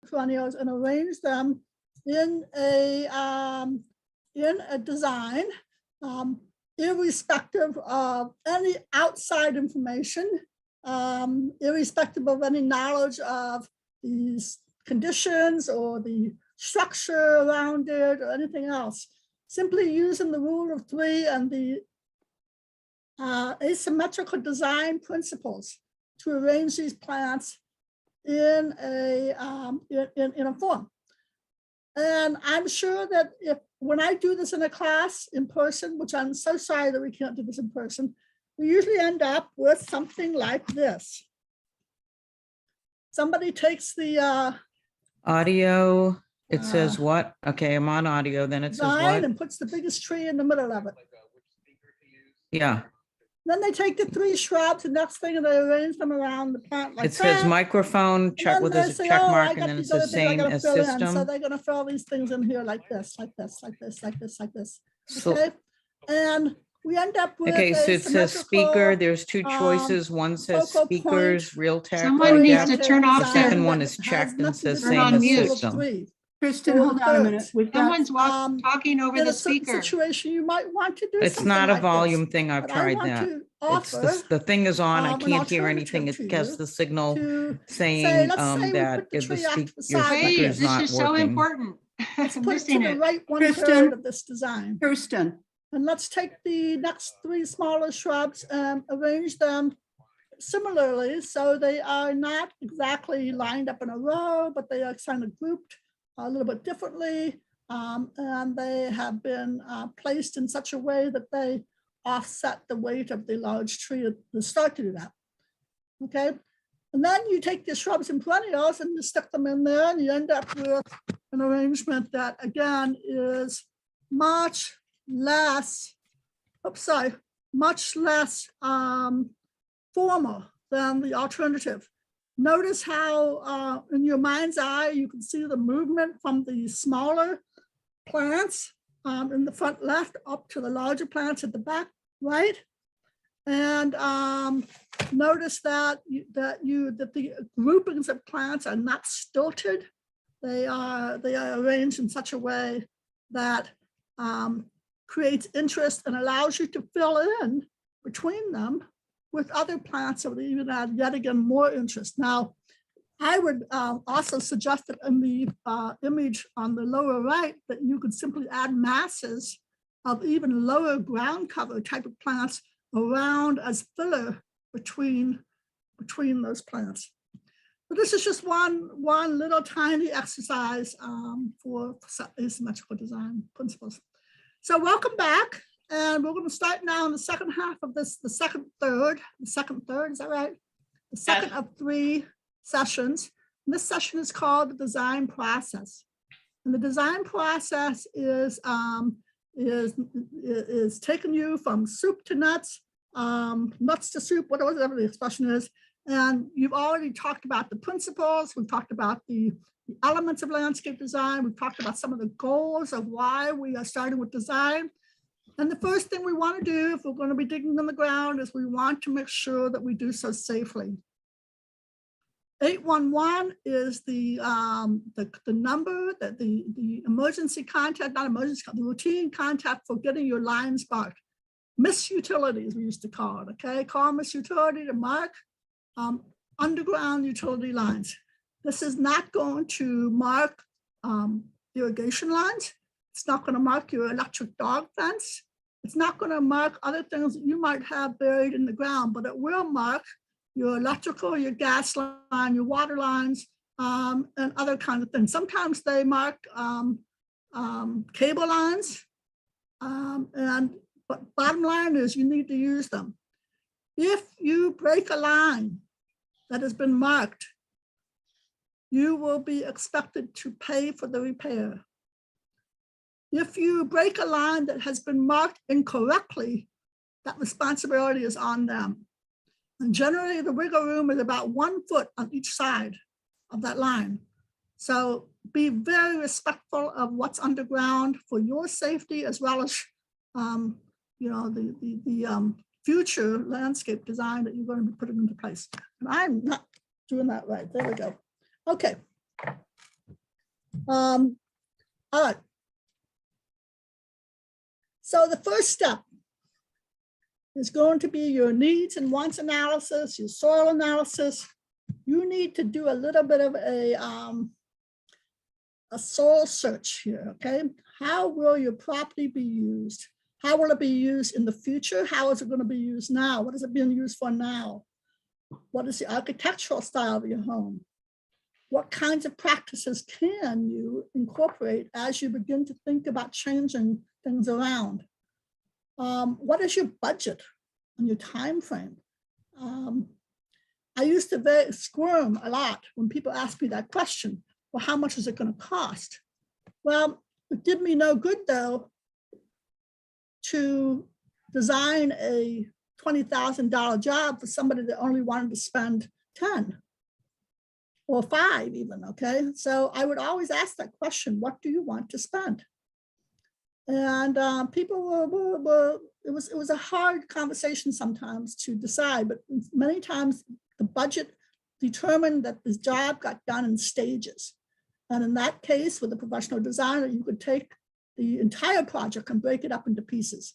perennials and arrange them in a design, irrespective of any outside information, irrespective of any knowledge of these conditions or the structure around it or anything else. Simply using the rule of three and the asymmetrical design principles to arrange these plants in a form. And I'm sure that when I do this in a class in person, which I'm so sorry that we can't do this in person, we usually end up with something like this. Somebody takes the audio. It says what? Okay, I'm on audio. Then it says what? And puts the biggest tree in the middle of it. Yeah. Then they take the three shrubs, the next thing, and they arrange them around the plant like it says that. microphone check with a check mark, and then it says same as system. So they're going to fill these things in here like this, like this, like this, like this, like this. So, okay, and we end up with okay, so it says speaker. There's two choices. One says speakers, real tech. Someone needs to turn off the second one is checked and says turn same on as mute. system. Kristen, hold on a minute. We've got someone's talking over in the a certain speaker. situation, you might want to do. It's something not a like volume this. thing. I've But I tried want that. to It's offer, the thing is on. I an can't hear alternative anything. to It gets you the signal to saying let's say we that put the if the tree off to speak, the your side like speaker Hey, is this not is so working. important. Let's I'm put it missing to the it. right Kristen. 1/3 of this design. Kirsten. And let's take the next three smaller shrubs and arrange them similarly, so they are not exactly lined up in a row, but they are kind of grouped a little bit differently. And they have been placed in such a way that they offset the weight of the large tree at the start to do that. Okay. And then you take the shrubs and perennials and you stick them in there, and you end up with an arrangement that again is much less, much less formal than the alternative. Notice how in your mind's eye, you can see the movement from the smaller plants in the front left up to the larger plants at the back right. And notice that the groupings of plants are not stilted. They are arranged in such a way that creates interest and allows you to fill in between them with other plants that would even add yet again more interest. Now, I would also suggest that in the image on the lower right that you could simply add masses of even lower ground cover type of plants around as filler between those plants. But this is just one little tiny exercise for asymmetrical design principles. So welcome back. And we're going to start now in the second half of this, the second third, is that right? The second of 3 sessions. And this session is called the design process. And the design process is taking you from soup to nuts, nuts to soup, whatever the expression is. And you've already talked about the principles. We've talked about the elements of landscape design. We've talked about some of the goals of why we are starting with design. And the first thing we want to do if we're going to be digging in the ground is we want to make sure that we do so safely. 811 is the number that the emergency contact, not emergency, the routine contact for getting your lines marked. Miss utility, as we used to call it. Okay, call miss utility to mark underground utility lines. This is not going to mark irrigation lines. It's not going to mark your electric dog fence. It's not going to mark other things that you might have buried in the ground, but it will mark your electrical, your gas line, your water lines, and other kinds of things. Sometimes they mark cable lines, but bottom line is you need to use them. If you break a line that has been marked, you will be expected to pay for the repair. If you break a line that has been marked incorrectly, that responsibility is on them. And generally the wiggle room is about 1 foot on each side of that line. So be very respectful of what's underground for your safety, as well as the future landscape design that you're going to be putting into place. And I'm not doing that right. There we go. Okay. All right. So the first step is going to be your needs and wants analysis, your soil analysis. You need to do a little bit of a soil search here, okay? How will your property be used? How will it be used in the future? How is it going to be used now? What is it being used for now? What is the architectural style of your home? What kinds of practices can you incorporate as you begin to think about changing things around? What is your budget and your time frame? I used to squirm a lot when people ask me that question. Well, how much is it going to cost? Well, it did me no good, though, to design a $20,000 job for somebody that only wanted to spend 10 or 5 even, okay? So I would always ask that question, what do you want to spend? And people were it was a hard conversation sometimes to decide, but many times the budget determined that this job got done in stages. And in that case, with a professional designer, you could take the entire project and break it up into pieces.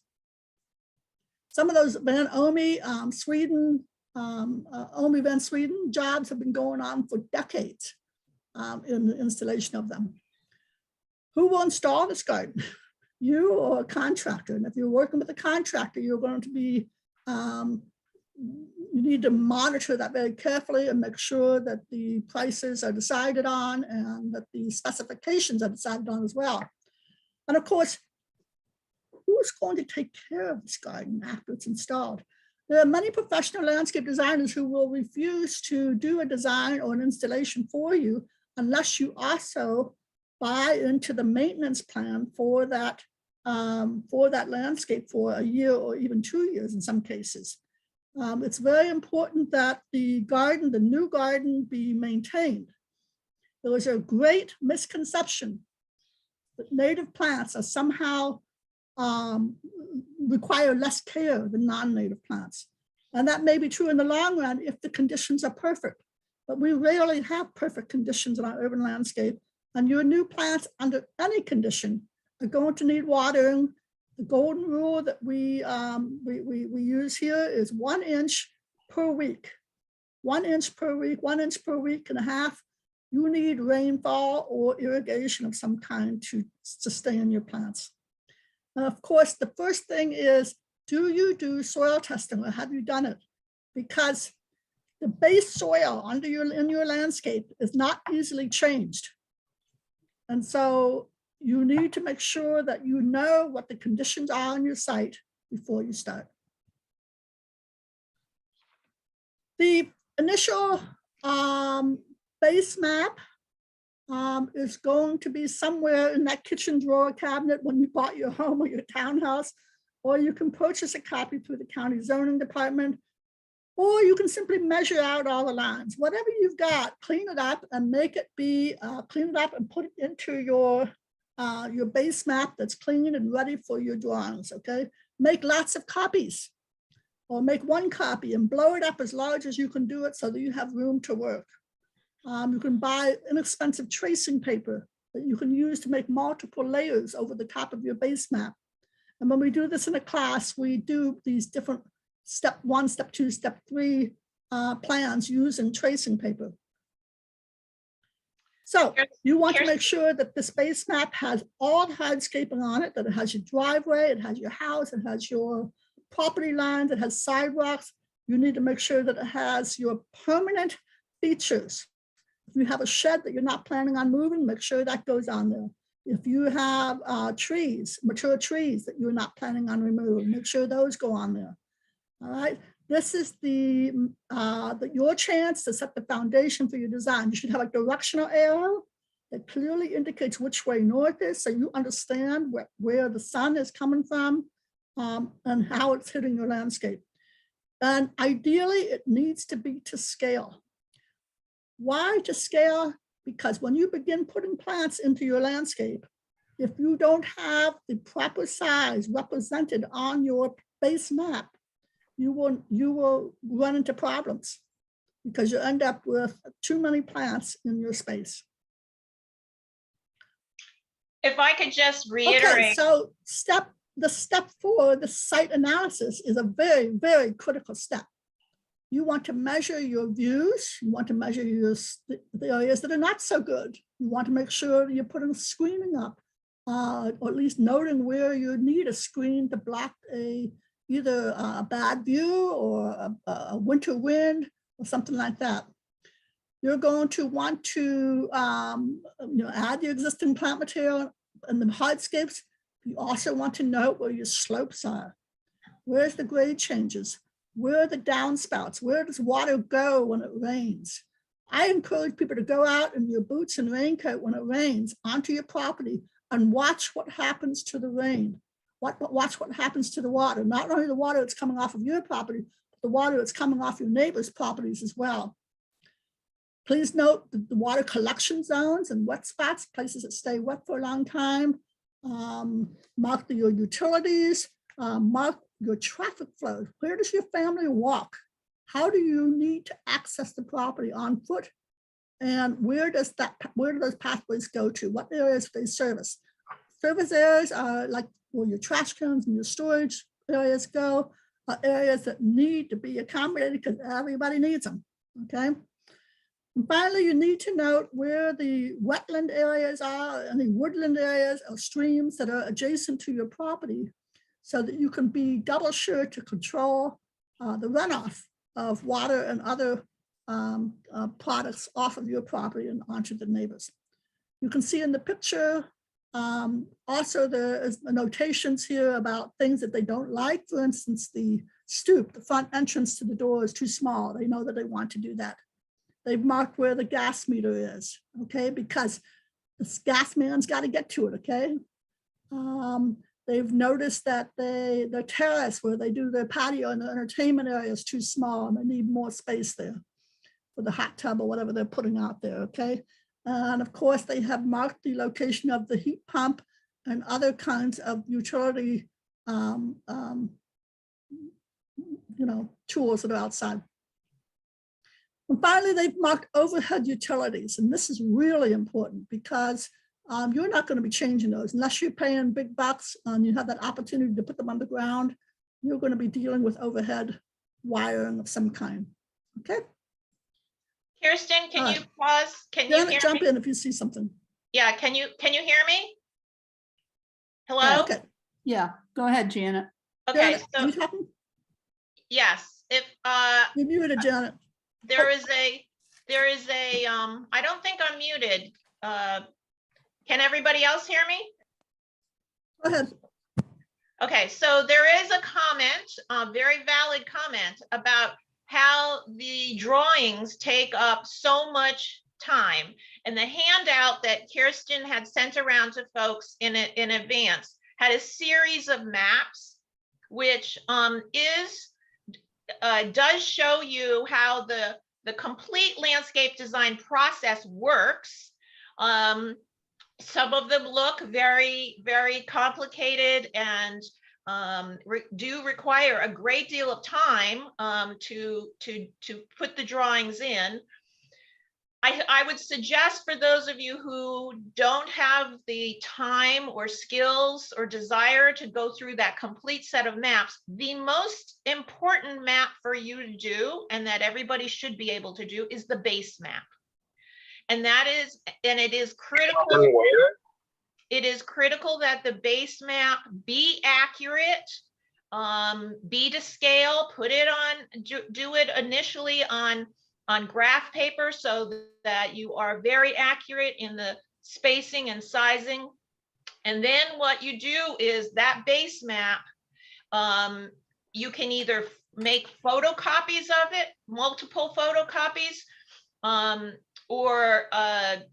Some of those Van Omi, Sweden, Omi Van Sweden jobs have been going on for decades in the installation of them. Who will install this garden? You or a contractor? And if you're working with a contractor, you're going to be, you need to monitor that very carefully and make sure that the prices are decided on and that the specifications are decided on as well. And of course, who's going to take care of this garden after it's installed? There are many professional landscape designers who will refuse to do a design or an installation for you unless you also buy into the maintenance plan for that landscape for a year or even 2 years in some cases. It's very important that the garden, the new garden, be maintained. There was a great misconception that native plants are somehow require less care than non-native plants. And that may be true in the long run if the conditions are perfect, but we rarely have perfect conditions in our urban landscape. And your new plants under any condition are going to need watering. The golden rule that we use here is 1 inch per week. 1 inch per week, 1 inch per week and a half. You need rainfall or irrigation of some kind to sustain your plants. And of course, the first thing is, do you do soil testing or have you done it? Because the base soil in your landscape is not easily changed. And so you need to make sure that you know what the conditions are on your site before you start. The initial base map is going to be somewhere in that kitchen drawer cabinet when you bought your home or your townhouse, or you can purchase a copy through the county zoning department, or you can simply measure out all the lines. Whatever you've got, clean it up and make it be, clean it up and put it into your base map that's clean and ready for your drawings, okay? Make lots of copies or make 1 copy and blow it up as large as you can do it so that you have room to work. You can buy inexpensive tracing paper that you can use to make multiple layers over the top of your base map. And when we do this in a class, we do these different step 1, step 2, step 3 plans using tracing paper. So you want to make sure that this base map has all the hardscaping on it, that it has your driveway, it has your house, it has your property lines, it has sidewalks. You need to make sure that it has your permanent features. If you have a shed that you're not planning on moving, make sure that goes on there. If you have trees, mature trees that you're not planning on removing, make sure those go on there. All right. This is your chance to set the foundation for your design. You should have a directional arrow that clearly indicates which way north is, so you understand where the sun is coming from and how it's hitting your landscape. And ideally, it needs to be to scale. Why to scale? Because when you begin putting plants into your landscape, if you don't have the proper size represented on your base map, you will run into problems because you end up with too many plants in your space. If I could just Okay, reiterate, so step 4, the site analysis is a very, very critical step. You want to measure your views. You want to measure the areas that are not so good. You want to make sure you're putting screening up, or at least noting where you need a screen to block either a bad view or a winter wind or something like that. You're going to want to add the existing plant material and the hardscapes. You also want to note where your slopes are. Where's the grade changes? Where are the downspouts? Where does water go when it rains? I encourage people to go out in your boots and raincoat when it rains onto your property and watch what happens to the rain. Watch what happens to the water. Not only the water that's coming off of your property, but the water that's coming off your neighbors' properties as well. Please note the water collection zones and wet spots, places that stay wet for a long time. Mark your utilities, mark your traffic flow. Where does your family walk? How do you need to access the property on foot? And where do those pathways go to? What areas do they service? Service areas are like where your trash cans and your storage areas go, are areas that need to be accommodated because everybody needs them, okay? And finally, you need to note where the wetland areas are, any woodland areas or streams that are adjacent to your property so that you can be double sure to control the runoff of water and other products off of your property and onto the neighbors. You can see in the picture, also there is notations here about things that they don't like. For instance, the stoop, the front entrance to the door is too small. They know that they want to do that. They've marked where the gas meter is, okay? Because this gas man's got to get to it, okay? They've noticed that the terrace where they do their patio and the entertainment area is too small and they need more space there for the hot tub or whatever they're putting out there, okay? And of course, they have marked the location of the heat pump and other kinds of utility, tools that are outside. And finally, they've marked overhead utilities. And this is really important because you're not going to be changing those unless you're paying big bucks and you have that opportunity to put them underground. You're going to be dealing with overhead wiring of some kind, okay? Kirsten, can you pause? Can you Janet, hear jump me? in if you see something. Yeah, can you hear me? Hello? Yeah, okay. Yeah, go ahead, Janet. Okay, Janet, are so you talking? yes, if You're muted, Janet. there is a, I don't think I'm muted. Can everybody else hear me? Go ahead. Okay, so there is a comment, a very valid comment about how the drawings take up so much time. And the handout that Kirsten had sent around to folks in advance had a series of maps, which does show you how the complete landscape design process works. Some of them look very, very complicated and do require a great deal of time to put the drawings in. I would suggest for those of you who don't have the time or skills or desire to go through that complete set of maps, the most important map for you to do, and that everybody should be able to do, is the base map. And it is critical. It is critical that the base map be accurate, be to scale, put it on, do it initially on graph paper so that you are very accurate in the spacing and sizing. And then what you do is that base map, you can either make photocopies of it, multiple photocopies, or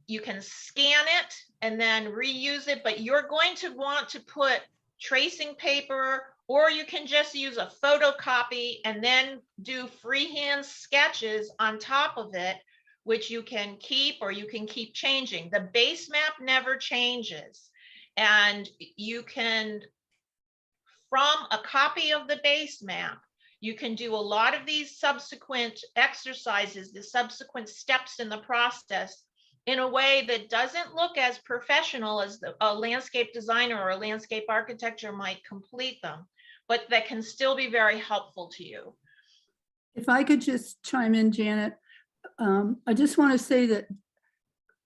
you can scan it and then reuse it, but you're going to want to put tracing paper, or you can just use a photocopy and then do freehand sketches on top of it, which you can keep or you can keep changing. The base map never changes. And you can, from a copy of the base map, you can do a lot of these subsequent exercises, the subsequent steps in the process in a way that doesn't look as professional as a landscape designer or a landscape architecture might complete them, but that can still be very helpful to you. If I could just chime in, Janet, I just want to say that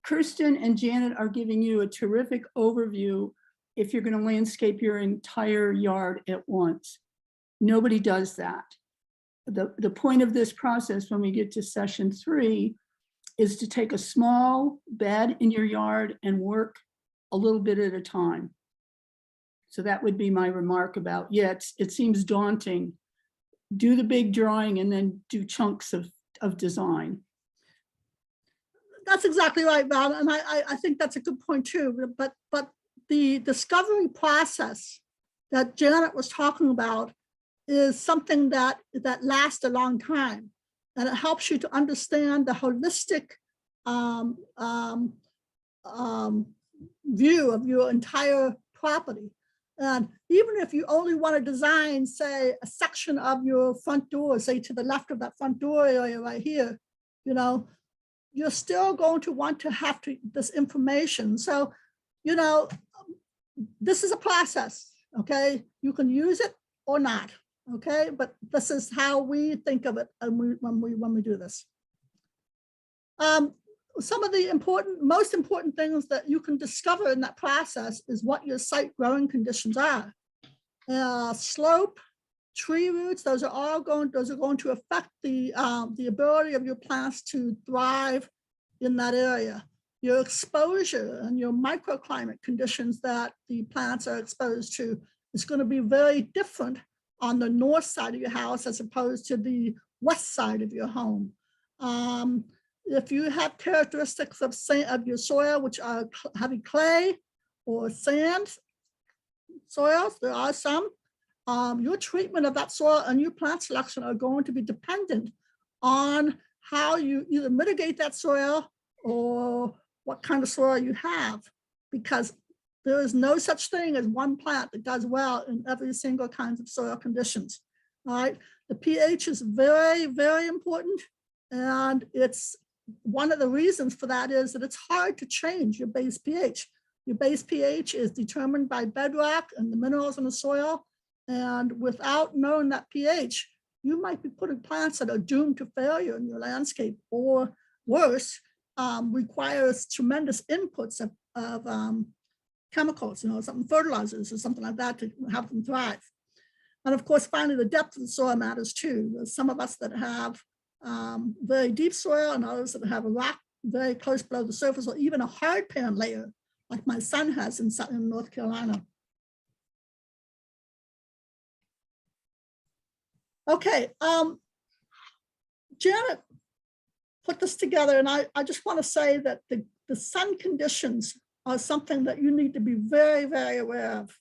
Kirsten and Janet are giving you a terrific overview if you're going to landscape your entire yard at once. Nobody does that. The point of this process when we get to session 3 is to take a small bed in your yard and work a little bit at a time. So that would be my remark about, yeah, it seems daunting. Do the big drawing and then do chunks of design. That's exactly right, Val, and I think that's a good point too. But the discovery process that Janet was talking about is something that lasts a long time, and it helps you to understand the holistic view of your entire property. And even if you only want to design, say, a section of your front door, say to the left of that front door area right here, you know, you're still going to want to have this information. So, you know, this is a process, okay? You can use it or not, okay? But this is how we think of it when we do this. Some of the most important things that you can discover in that process is what your site growing conditions are. Slope, tree roots, those are going to affect the ability of your plants to thrive in that area. Your exposure and your microclimate conditions that the plants are exposed to is going to be very different on the north side of your house as opposed to the west side of your home. If you have characteristics of your soil, which are heavy clay or sand soils, there are some, your treatment of that soil and your plant selection are going to be dependent on how you either mitigate that soil or what kind of soil you have, because there is no such thing as one plant that does well in every single kind of soil conditions. All right, the pH is very, very important, and it's one of the reasons for that is that it's hard to change your base pH. Your base pH is determined by bedrock and the minerals in the soil, and without knowing that pH, you might be putting plants that are doomed to failure in your landscape, or worse, requires tremendous inputs of chemicals, you know, something fertilizers or something like that to help them thrive. And of course, finally, the depth of the soil matters too. There's some of us that have very deep soil and others that have a rock very close below the surface, or even a hard pan layer like my son has in North Carolina. Okay, Janet put this together, and I just want to say that the sun conditions are something that you need to be very, very aware of.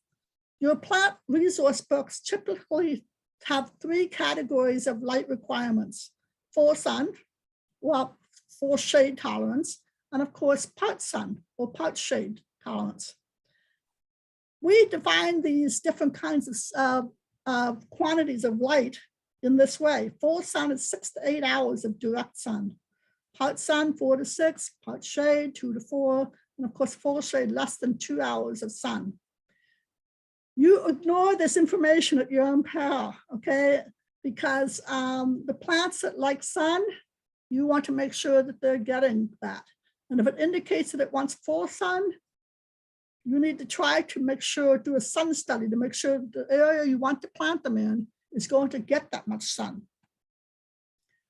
Your plant resource books typically have 3 categories of light requirements: full sun, well, full shade tolerance, and of course, part sun or part shade tolerance. We define these different kinds of quantities of light in this way. Full sun is 6 to 8 hours of direct sun. Part sun, 4 to 6, part shade, 2 to 4, and of course, full shade, less than 2 hours of sun. You ignore this information at your own peril, okay? Because the plants that like sun, you want to make sure that they're getting that. And if it indicates that it wants full sun, you need to try to make sure, do a sun study to make sure that the area you want to plant them in is going to get that much sun.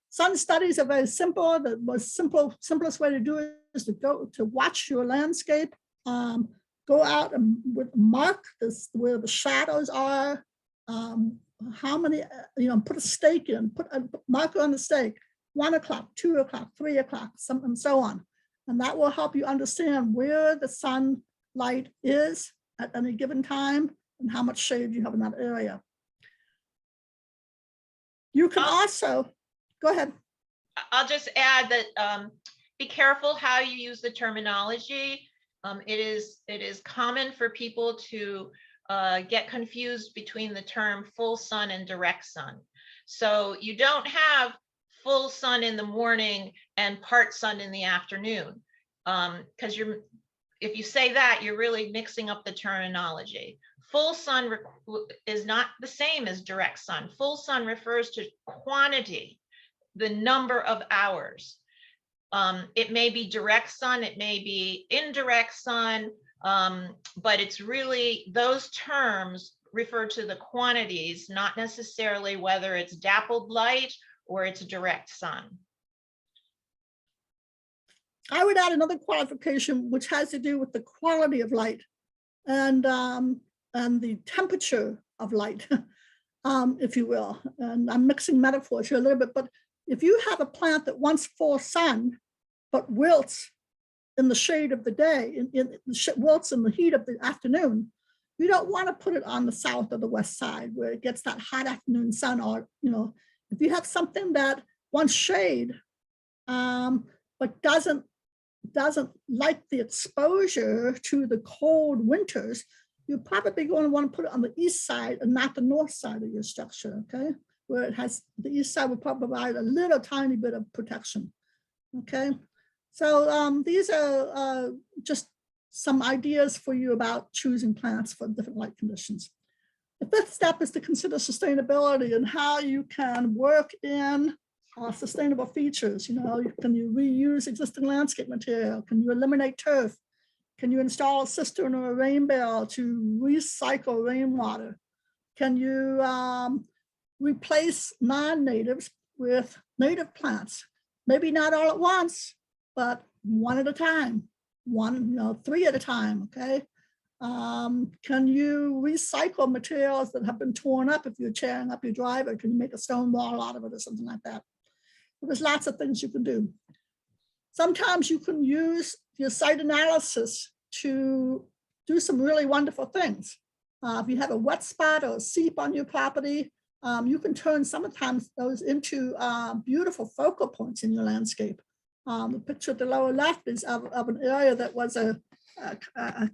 Sun studies are very simple. The most simplest way to do it is to go to watch your landscape, go out and mark this where the shadows are, how many, put a stake in, put a marker on the stake, 1 o'clock, 2 o'clock, 3 o'clock, and so on. And that will help you understand where the sunlight is at any given time and how much shade you have in that area. You can also, go ahead. I'll just add that be careful how you use the terminology. It is common for people to get confused between the term full sun and direct sun. So you don't have full sun in the morning and part sun in the afternoon. Because if you say that, you're really mixing up the terminology. Full sun is not the same as direct sun. Full sun refers to quantity, the number of hours. It may be direct sun, it may be indirect sun, but it's really, those terms refer to the quantities, not necessarily whether it's dappled light or it's direct sun. I would add another qualification, which has to do with the quality of light and the temperature of light, if you will. And I'm mixing metaphors here a little bit, but if you have a plant that wants full sun, but wilts in the shade of the day, wilts in the heat of the afternoon, you don't want to put it on the south or the west side where it gets that hot afternoon sun. Or, if you have something that wants shade, but doesn't like the exposure to the cold winters, you're probably going to want to put it on the east side and not the north side of your structure, okay? Where it has, the east side would probably provide a little tiny bit of protection, okay? So these are just some ideas for you about choosing plants for different light conditions. The fifth step is to consider sustainability and how you can work in sustainable features. Can you reuse existing landscape material? Can you eliminate turf? Can you install a cistern or a rain barrel to recycle rainwater? Can you replace non-natives with native plants? Maybe not all at once, but one at a time, 3 at a time, okay? Can you recycle materials that have been torn up? If you're tearing up your driveway, can you make a stone wall out of it or something like that? There's lots of things you can do. Sometimes you can use your site analysis to do some really wonderful things. If you have a wet spot or a seep on your property, you can turn sometimes those into beautiful focal points in your landscape. The picture at the lower left is of an area that was a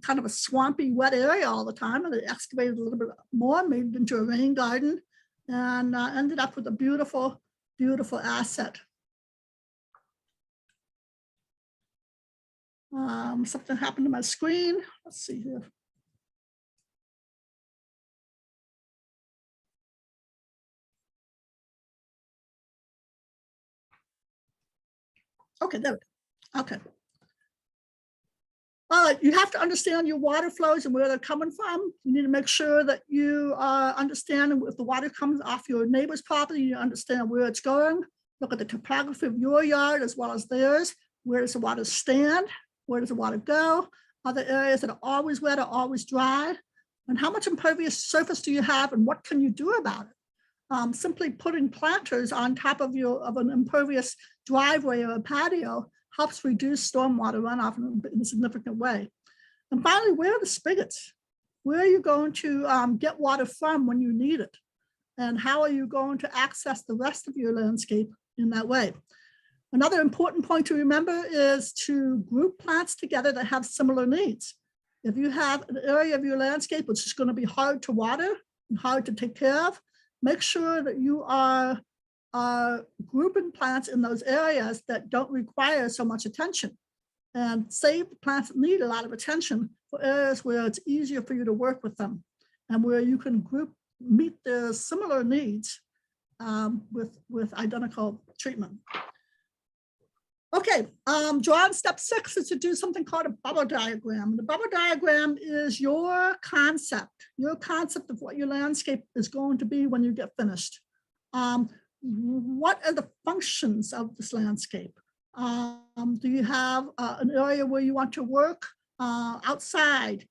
kind of a swampy, wet area all the time, and they excavated a little bit more, made it into a rain garden, and ended up with a beautiful, beautiful asset. Something happened to my screen. Let's see here. Okay, there we go. Okay. You have to understand your water flows and where they're coming from. You need to make sure that you understand if the water comes off your neighbor's property, you understand where it's going. Look at the topography of your yard as well as theirs. Where does the water stand? Where does the water go? Are there areas that are always wet or always dry? And how much impervious surface do you have and what can you do about it? Simply putting planters on top of an impervious driveway or a patio helps reduce stormwater runoff in a significant way. And finally, where are the spigots? Where are you going to get water from when you need it? And how are you going to access the rest of your landscape in that way? Another important point to remember is to group plants together that have similar needs. If you have an area of your landscape which is going to be hard to water and hard to take care of, make sure that you are grouping plants in those areas that don't require so much attention, and save the plants that need a lot of attention for areas where it's easier for you to work with them and where you can meet their similar needs with identical treatment. Okay, drawing step 6 is to do something called a bubble diagram. The bubble diagram is your concept of what your landscape is going to be when you get finished. What are the functions of this landscape? Do you have an area where you want to work outside?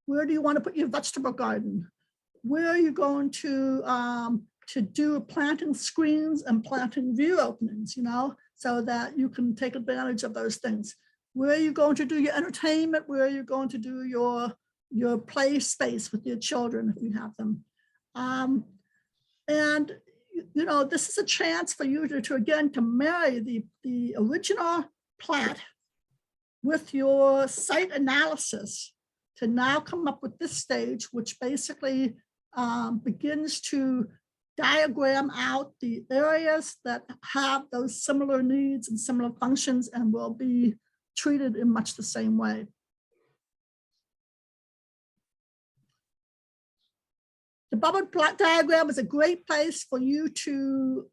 Where do you want to put your vegetable garden? Where are you going to do planting screens and planting view openings, so that you can take advantage of those things? Where are you going to do your entertainment? Where are you going to do your play space with your children if you have them? And this is a chance for you to marry the original plat with your site analysis to now come up with this stage, which basically begins to diagram out the areas that have those similar needs and similar functions and will be treated in much the same way. The bubble plot diagram is a great place for you to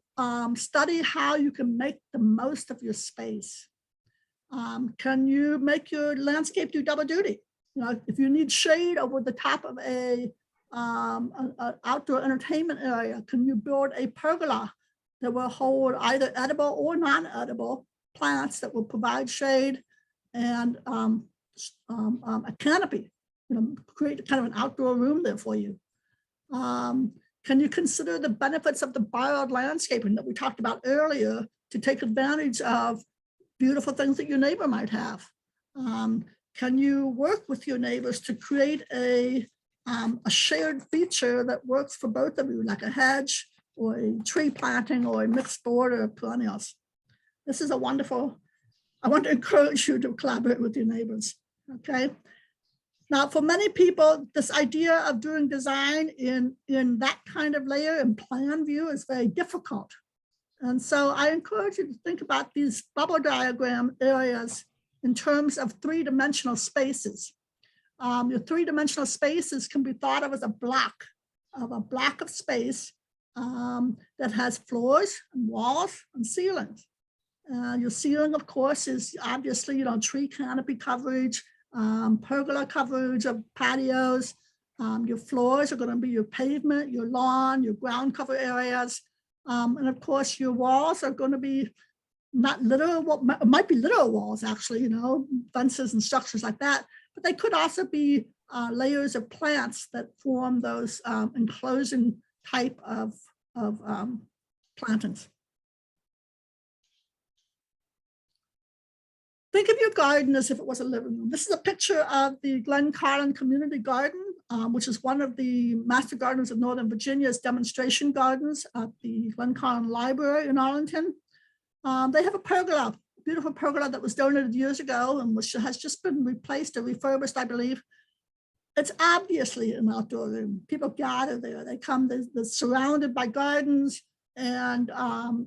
study how you can make the most of your space. Can you make your landscape do double duty? You know, if you need shade over the top of a outdoor entertainment area, can you build a pergola that will hold either edible or non-edible plants that will provide shade and a canopy, you know, create kind of an outdoor room there for you. Can you consider the benefits of the borrowed landscaping that we talked about earlier to take advantage of beautiful things that your neighbor might have? Can you work with your neighbors to create a shared feature that works for both of you, like a hedge or a tree planting or a mixed border of perennials? This is a wonderful, I want to encourage you to collaborate with your neighbors, okay? Now, for many people, this idea of doing design in that kind of layer and plan view is very difficult. And so I encourage you to think about these bubble diagram areas in terms of three-dimensional spaces. Your three-dimensional spaces can be thought of as a block of space that has floors and walls and ceilings. Your ceiling, of course, is obviously, you know, tree canopy coverage, pergola coverage of patios. Your floors are going to be your pavement, your lawn, your ground cover areas. And of course, your walls are going to be not literal, well, might be literal walls, actually, you know, fences and structures like that. But they could also be layers of plants that form those enclosing type of plantings. Think of your garden as if it was a living room. This is a picture of the Glen Carlin Community Garden, which is one of the Master Gardeners of Northern Virginia's demonstration gardens at the Glen Carlin Library in Arlington. They have a pergola, beautiful pergola that was donated years ago and which has just been replaced or refurbished, I believe. It's obviously an outdoor room. People gather there. They come, they're surrounded by gardens, and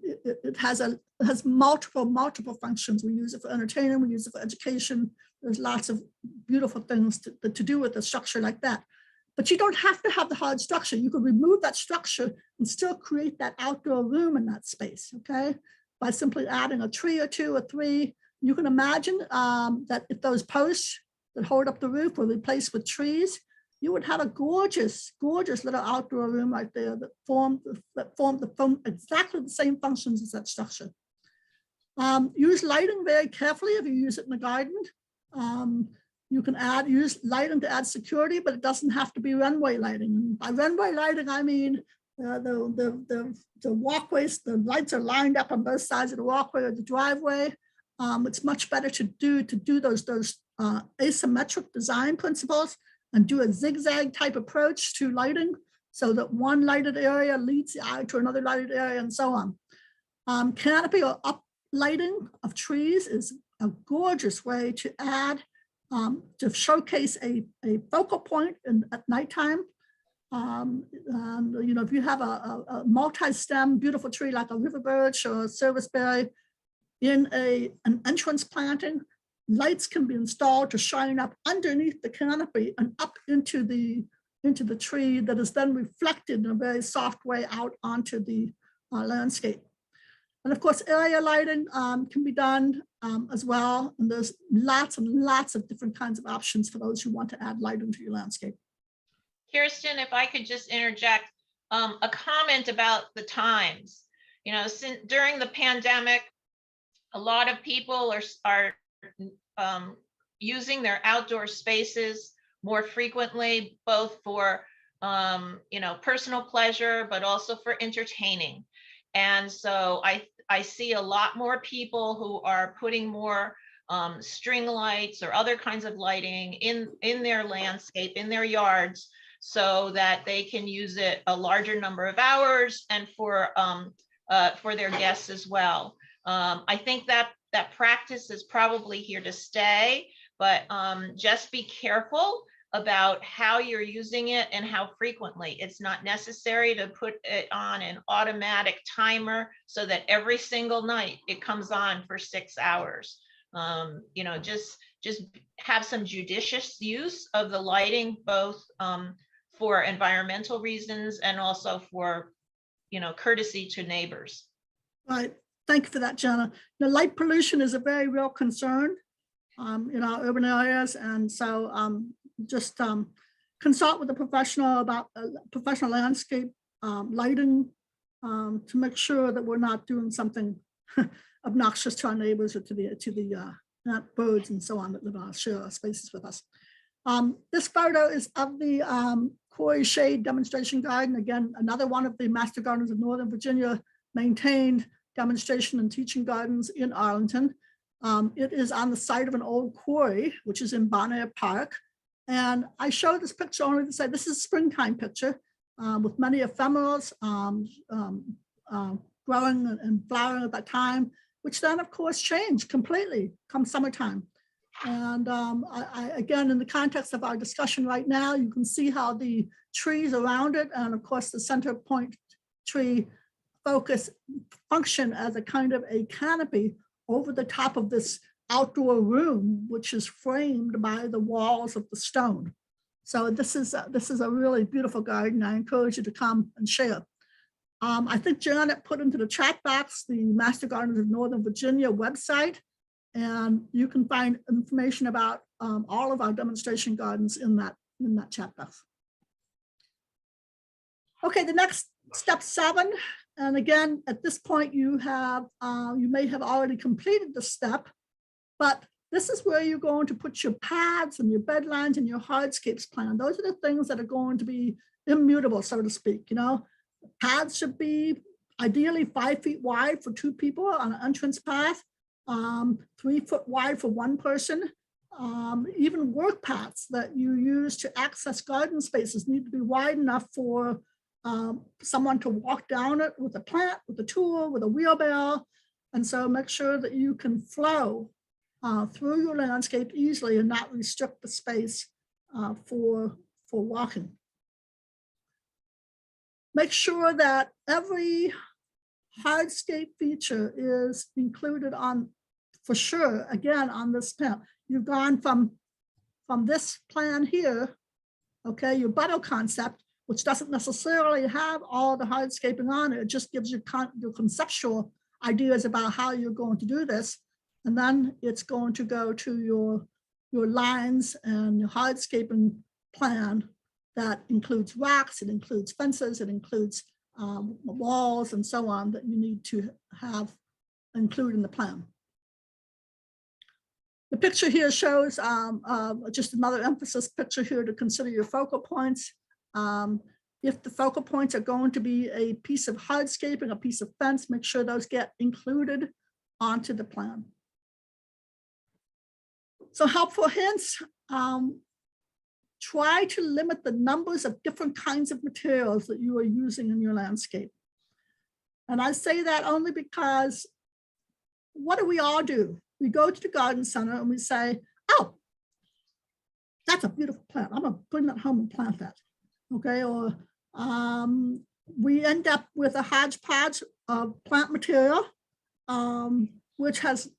it has multiple functions. We use it for entertainment, we use it for education. There's lots of beautiful things to do with a structure like that. But you don't have to have the hard structure. You can remove that structure and still create that outdoor room in that space, okay? By simply adding a tree or two or three. You can imagine that if those posts that hold up the roof were replaced with trees, you would have a gorgeous, gorgeous little outdoor room right there that form exactly the same functions as that structure. Use lighting very carefully if you use it in the garden. You can use lighting to add security, but it doesn't have to be runway lighting. And by runway lighting, I mean the walkways, the lights are lined up on both sides of the walkway or the driveway. It's much better to do those asymmetric design principles and do a zigzag type approach to lighting so that one lighted area leads the eye to another lighted area and so on. Canopy or up lighting of trees is a gorgeous way to add, to showcase a focal point at nighttime. You know, if you have a multi-stem beautiful tree like a river birch or a serviceberry in an entrance planting, lights can be installed to shine up underneath the canopy and up into the tree that is then reflected in a very soft way out onto the landscape. And of course, area lighting can be done as well. And there's lots and lots of different kinds of options for those who want to add lighting to your landscape. Kirsten, if I could just interject a comment about the times. You know, during the pandemic, a lot of people are using their outdoor spaces more frequently, both for you know, personal pleasure, but also for entertaining. And so I see a lot more people who are putting more string lights or other kinds of lighting in their landscape, in their yards, so that they can use it a larger number of hours and for their guests as well. I think that practice is probably here to stay, but just be careful about how you're using it and how frequently. It's not necessary to put it on an automatic timer so that every single night it comes on for 6 hours. You know, just have some judicious use of the lighting, both for environmental reasons and also for, you know, courtesy to neighbors. Right. Thank you for that, Jenna. The light pollution is a very real concern in our urban areas. And so just consult with a professional about professional landscape lighting to make sure that we're not doing something obnoxious to our neighbors or to the birds and so on that live on our share spaces with us. This photo is of the Quarry Shade Demonstration Garden. Again, another one of the Master Gardeners of Northern Virginia maintained demonstration and teaching gardens in Arlington. It is on the site of an old quarry, which is in Bon Air Park. And I show this picture only to say this is a springtime picture with many ephemerals growing and flowering at that time, which then of course changed completely come summertime. And again, in the context of our discussion right now, you can see how the trees around it, and of course the center point tree function as a kind of a canopy over the top of this outdoor room, which is framed by the walls of the stone. So this is a really beautiful garden. I encourage you to come and share. I think Janet put into the chat box the Master Gardeners of Northern Virginia website, and you can find information about all of our demonstration gardens in that chat box. Okay, the next step 7. And again, at this point, you may have already completed the step, but this is where you're going to put your pads and your bed lines and your hardscapes plan. Those are the things that are going to be immutable, so to speak. You know, paths should be ideally 5 feet wide for 2 people on an entrance path, 3 foot wide for 1 person. Even work paths that you use to access garden spaces need to be wide enough for someone to walk down it with a plant, with a tool, with a wheelbarrow. And so make sure that you can flow through your landscape easily and not restrict the space for walking. Make sure that every hardscape feature is included for sure, again, on this plan. You've gone from this plan here, okay, your butto concept, which doesn't necessarily have all the hardscaping on it. It just gives you your conceptual ideas about how you're going to do this. And then it's going to go to your lines and your hardscaping plan that includes rocks, it includes fences, it includes walls and so on that you need to include in the plan. The picture here shows just another emphasis picture here to consider your focal points. If the focal points are going to be a piece of hardscaping, a piece of fence, make sure those get included onto the plan. So helpful hints, try to limit the numbers of different kinds of materials that you are using in your landscape. And I say that only because what do we all do? We go to the garden center and we say, oh, that's a beautiful plant. I'm gonna bring that home and plant that. Okay, or we end up with a hodgepodge of plant material, which has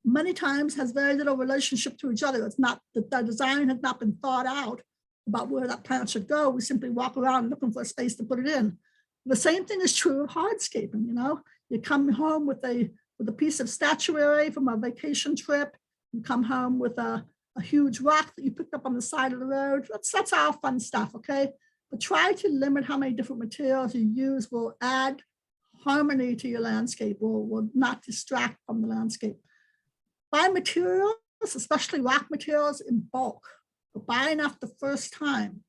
many times has very little relationship to each other. It's not that the design has not been thought out about where that plant should go. We simply walk around looking for a space to put it in. The same thing is true of hardscaping. You know, you come home with a piece of statuary from a vacation trip. You come home with a huge rock that you picked up on the side of the road. That's all fun stuff, okay? But try to limit how many different materials you use will add harmony to your landscape, will not distract from the landscape. Buy materials, especially rock materials, in bulk, but buy enough the first time,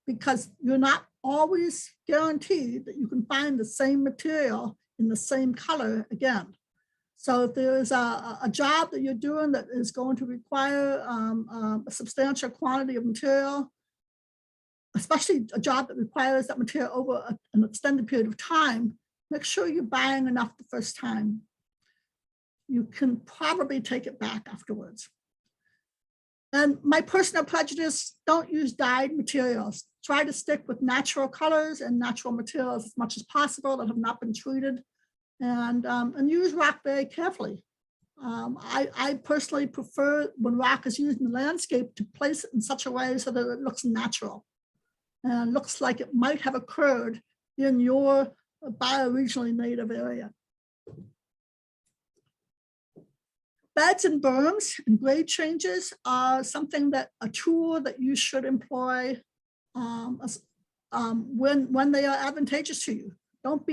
because you're not always guaranteed that you can find the same material in the same color again. So if there's a job that you're doing that is going to require a substantial quantity of material, especially a job that requires that material over an extended period of time, make sure you're buying enough the first time. You can probably take it back afterwards. And my personal prejudice, don't use dyed materials. Try to stick with natural colors and natural materials as much as possible that have not been treated, and use rock very carefully. I personally prefer when rock is used in the landscape to place it in such a way so that it looks natural and looks like it might have occurred in your bioregionally native area. Beds and berms and grade changes are something that a tool that you should employ when they are advantageous to you. Don't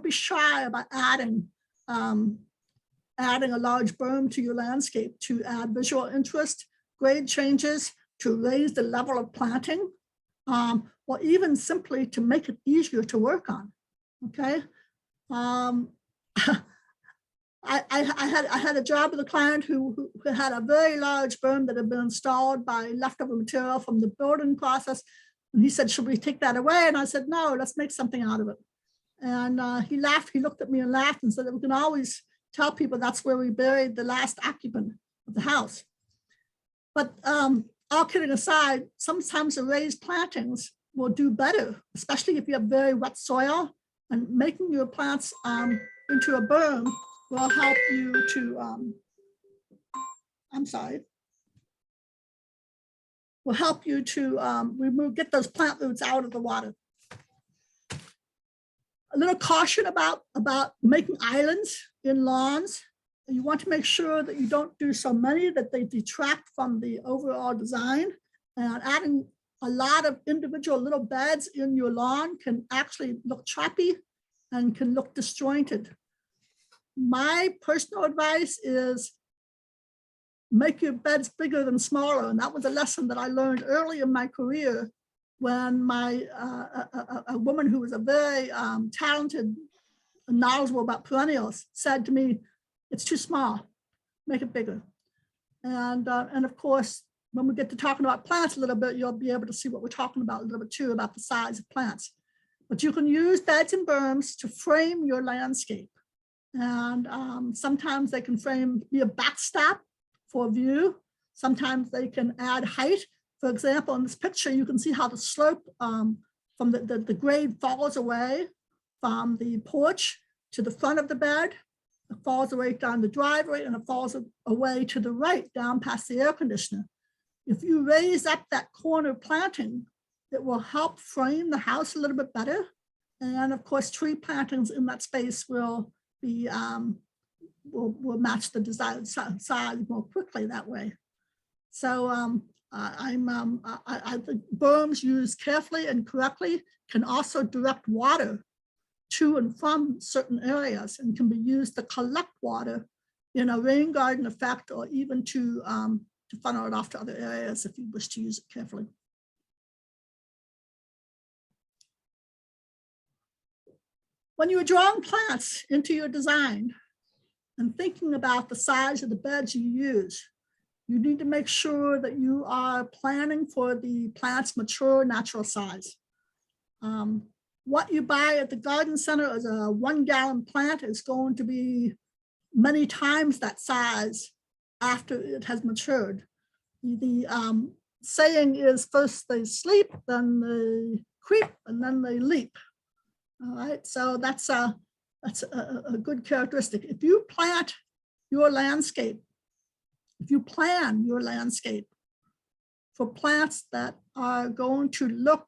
be shy about adding a large berm to your landscape to add visual interest, grade changes, to raise the level of planting, or even simply to make it easier to work on. Okay. I had a job with a client who had a very large berm that had been installed by leftover material from the building process. And he said, should we take that away? And I said, no, let's make something out of it. And he laughed. He looked at me and laughed and said that we can always tell people that's where we buried the last occupant of the house. But all kidding aside, sometimes the raised plantings will do better, especially if you have very wet soil, and making your plants into a berm will help you to, will help you to get those plant roots out of the water. A little caution about making islands in lawns. You want to make sure that you don't do so many that they detract from the overall design. And adding a lot of individual little beds in your lawn can actually look choppy and can look disjointed. My personal advice is make your beds bigger than smaller. And that was a lesson that I learned early in my career when a woman who was a very talented, knowledgeable about perennials said to me, it's too small, make it bigger. And of course, when we get to talking about plants a little bit, you'll be able to see what we're talking about a little bit too, about the size of plants. But you can use beds and berms to frame your landscape. And sometimes they can be a backstop for view. Sometimes they can add height. For example, in this picture, you can see how the slope from the grade falls away from the porch to the front of the bed. It falls away down the driveway, and it falls away to the right down past the air conditioner. If you raise up that corner planting, it will help frame the house a little bit better. And of course, tree plantings in that space will be will match the desired size more quickly that way. So I think berms used carefully and correctly can also direct water to and from certain areas and can be used to collect water in a rain garden effect, or even to funnel it off to other areas if you wish to use it carefully. When you are drawing plants into your design and thinking about the size of the beds you use, you need to make sure that you are planning for the plant's mature natural size. What you buy at the garden center as a 1 gallon plant is going to be many times that size after it has matured. The saying is, first they sleep, then they creep, and then they leap. All right, so that's a good characteristic. If you plant your landscape, if you plan your landscape for plants that are going to look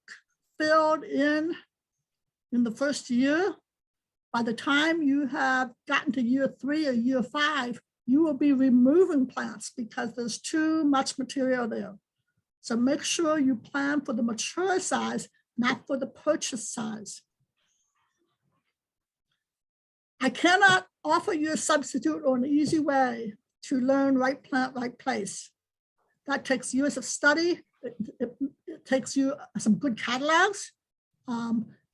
filled in the first year, by the time you have gotten to year 3 or year 5, you will be removing plants because there's too much material there. So make sure you plan for the mature size, not for the purchase size. I cannot offer you a substitute or an easy way to learn right plant, right place. That takes years of study. It takes you some good catalogs.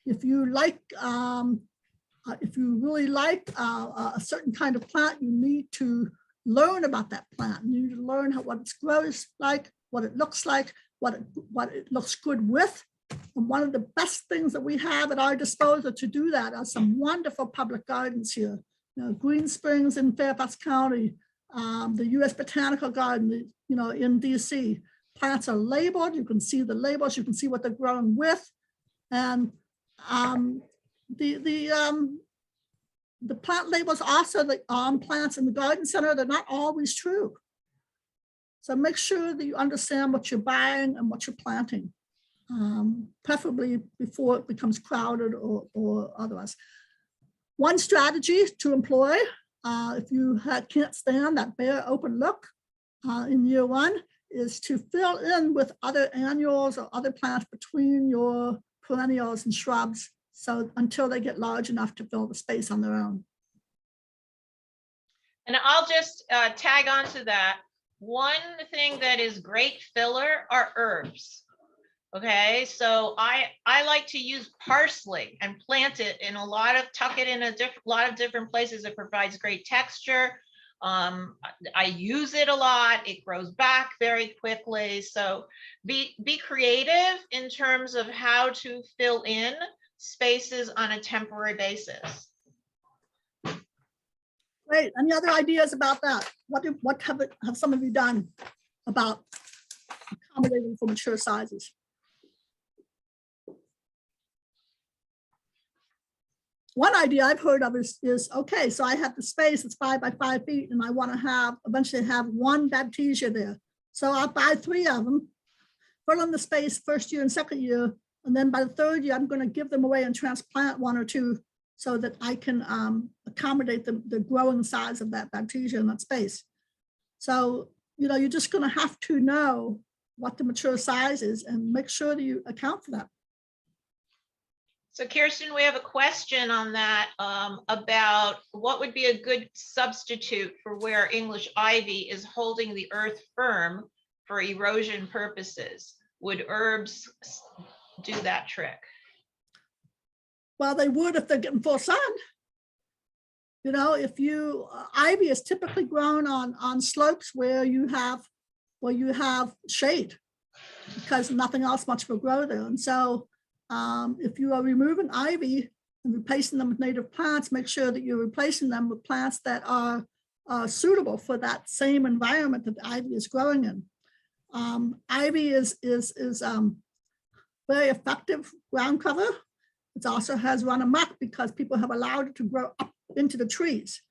If you really like a certain kind of plant, you need to learn about that plant. You need to learn what it grows like, what it looks like, what it looks good with. And one of the best things that we have at our disposal to do that are some wonderful public gardens here. Green Springs in Fairfax County, the U.S. Botanical Garden, in DC. Plants are labeled. You can see the labels. You can see what they're grown with. And the the plant labels also, the plants in the garden center, they're not always true. So make sure that you understand what you're buying and what you're planting, preferably before it becomes crowded or otherwise. One strategy to employ, if you can't stand that bare open look in year one, is to fill in with other annuals or other plants between your perennials and shrubs, so until they get large enough to fill the space on their own. And I'll just tag on to that. One thing that is great filler are herbs. Okay, so I like to use parsley and plant it in tuck it in a lot of different places. It provides great texture. I use it a lot. It grows back very quickly. So be creative in terms of how to fill in spaces on a temporary basis. Great. Any other ideas about that? What have some of you done about accommodating for mature sizes? One idea I've heard of is okay, so I have the space, it's 5 by 5 feet, and I want to eventually have one baptisia there. So I'll buy 3 of them, fill in the space first year and second year, and then by the third year, I'm going to give them away and transplant 1 or 2 so that I can accommodate the growing size of that baptisia in that space. So, you're just going to have to know what the mature size is and make sure that you account for that. So Kirsten, we have a question on that about what would be a good substitute for where English ivy is holding the earth firm for erosion purposes. Would herbs do that trick? Well, they would if they're getting full sun. If ivy is typically grown on slopes where you have shade, because nothing else much will grow there. And so if you are removing ivy and replacing them with native plants, make sure that you're replacing them with plants that are suitable for that same environment that the ivy is growing in. Ivy is very effective ground cover. It also has run amok because people have allowed it to grow up into the trees.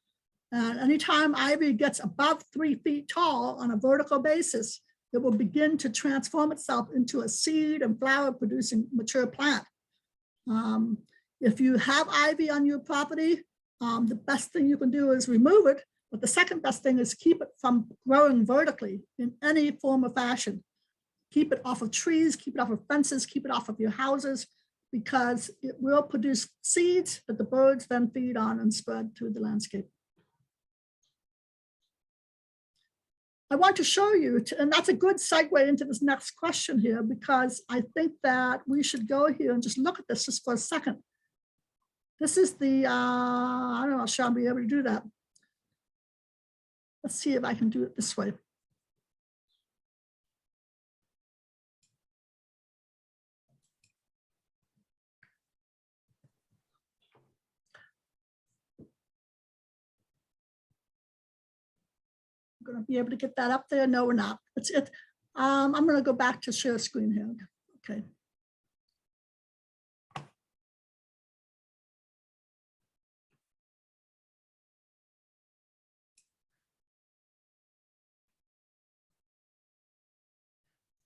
And anytime ivy gets above 3 feet tall on a vertical basis, it will begin to transform itself into a seed and flower producing mature plant. If you have ivy on your property, the best thing you can do is remove it. But the second best thing is keep it from growing vertically in any form or fashion. Keep it off of trees, keep it off of fences, keep it off of your houses, because it will produce seeds that the birds then feed on and spread through the landscape. I want to show you, and that's a good segue into this next question here, because I think that we should go here and just look at this just for a second. This is the, I don't know, shall I be able to do that? Let's see if I can do it this way. Going to be able to get that up there? No, we're not. I'm going to go back to share screen here. Okay.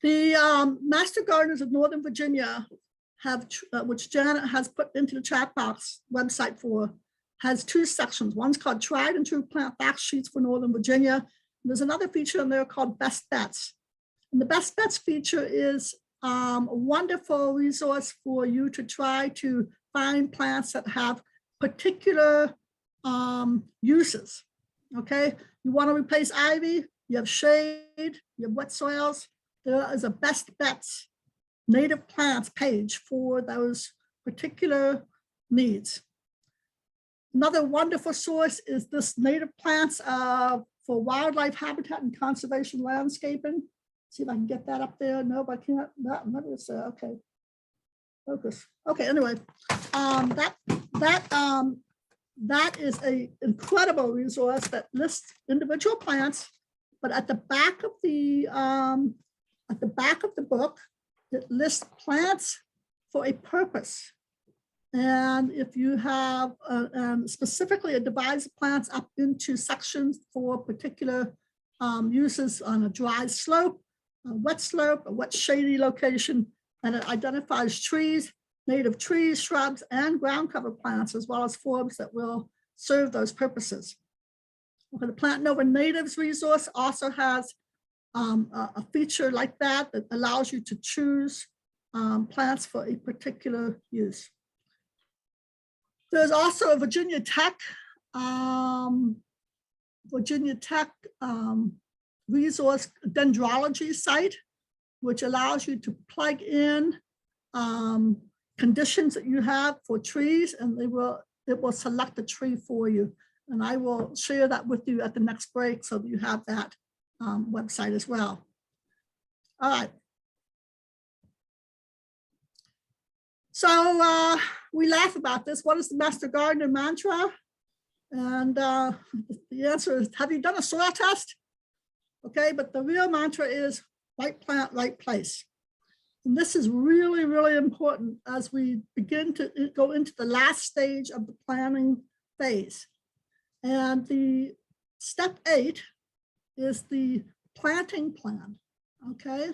The Master Gardeners of Northern Virginia have, which Janet has put into the chat box website for, has 2 sections. One's called Tried and True Plant Fact Sheets for Northern Virginia. There's another feature in there called Best Bets. And the Best Bets feature is a wonderful resource for you to try to find plants that have particular uses. Okay, you want to replace ivy, you have shade, you have wet soils. There is a Best Bets native plants page for those particular needs. Another wonderful source is this native plants for wildlife habitat and conservation landscaping. See if I can get that up there. No, I can't. Maybe it's okay. Focus. Okay. Anyway, that is an incredible resource that lists individual plants, but at the back of the book, it lists plants for a purpose. And if you have specifically it divides the plants up into sections for particular uses on a dry slope, a wet shady location, and it identifies trees, native trees, shrubs, and ground cover plants, as well as forbs that will serve those purposes. Okay, the Plant Nova Natives resource also has a feature like that that allows you to choose plants for a particular use. There's also a Virginia Tech resource dendrology site, which allows you to plug in conditions that you have for trees, and it will select a tree for you. And I will share that with you at the next break so that you have that website as well. All right. So we laugh about this. What is the Master Gardener mantra? And the answer is, have you done a soil test? Okay, but the real mantra is right plant, right place. And this is really, really important as we begin to go into the last stage of the planning phase. And the step 8 is the planting plan, okay?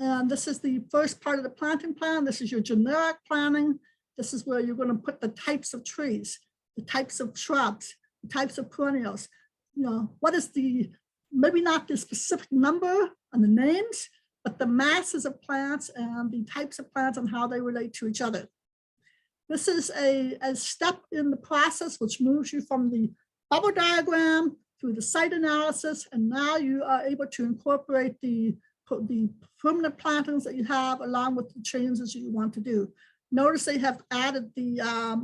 And this is the first part of the planting plan. This is your generic planning. This is where you're going to put the types of trees, the types of shrubs, the types of perennials. You know, what is the, maybe not the specific number and the names, but the masses of plants and the types of plants and how they relate to each other. This is a step in the process which moves you from the bubble diagram through the site analysis, and now you are able to incorporate the permanent plantings that you have along with the changes you want to do. Notice they have added the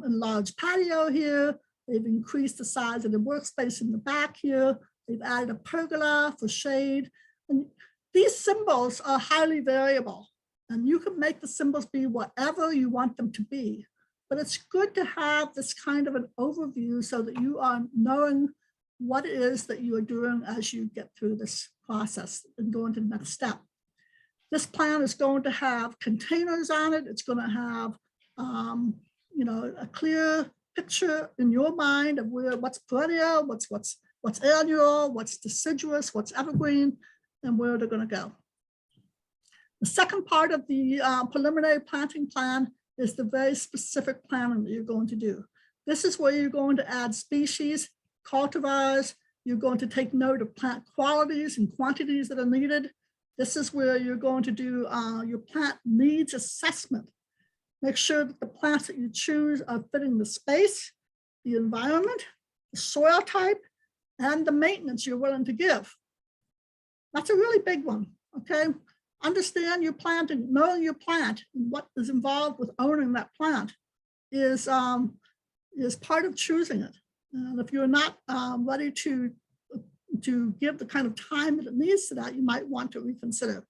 enlarged patio here. They've increased the size of the workspace in the back here. They've added a pergola for shade. And these symbols are highly variable, and you can make the symbols be whatever you want them to be. But it's good to have this kind of an overview so that you are knowing what it is that you are doing as you get through this process and go into the next step. This plan is going to have containers on it. It's going to have, you know, a clear picture in your mind of what's perennial, what's annual, what's deciduous, what's evergreen, and where they're going to go. The second part of the preliminary planting plan is the very specific planning that you're going to do. This is where you're going to add species, cultivars. You're going to take note of plant qualities and quantities that are needed. This is where you're going to do your plant needs assessment. Make sure that the plants that you choose are fitting the space, the environment, the soil type, and the maintenance you're willing to give. That's a really big one, okay? Understand your plant and knowing your plant and what is involved with owning that plant is part of choosing it. And if you're not ready to give the kind of time that it needs to that, you might want to reconsider.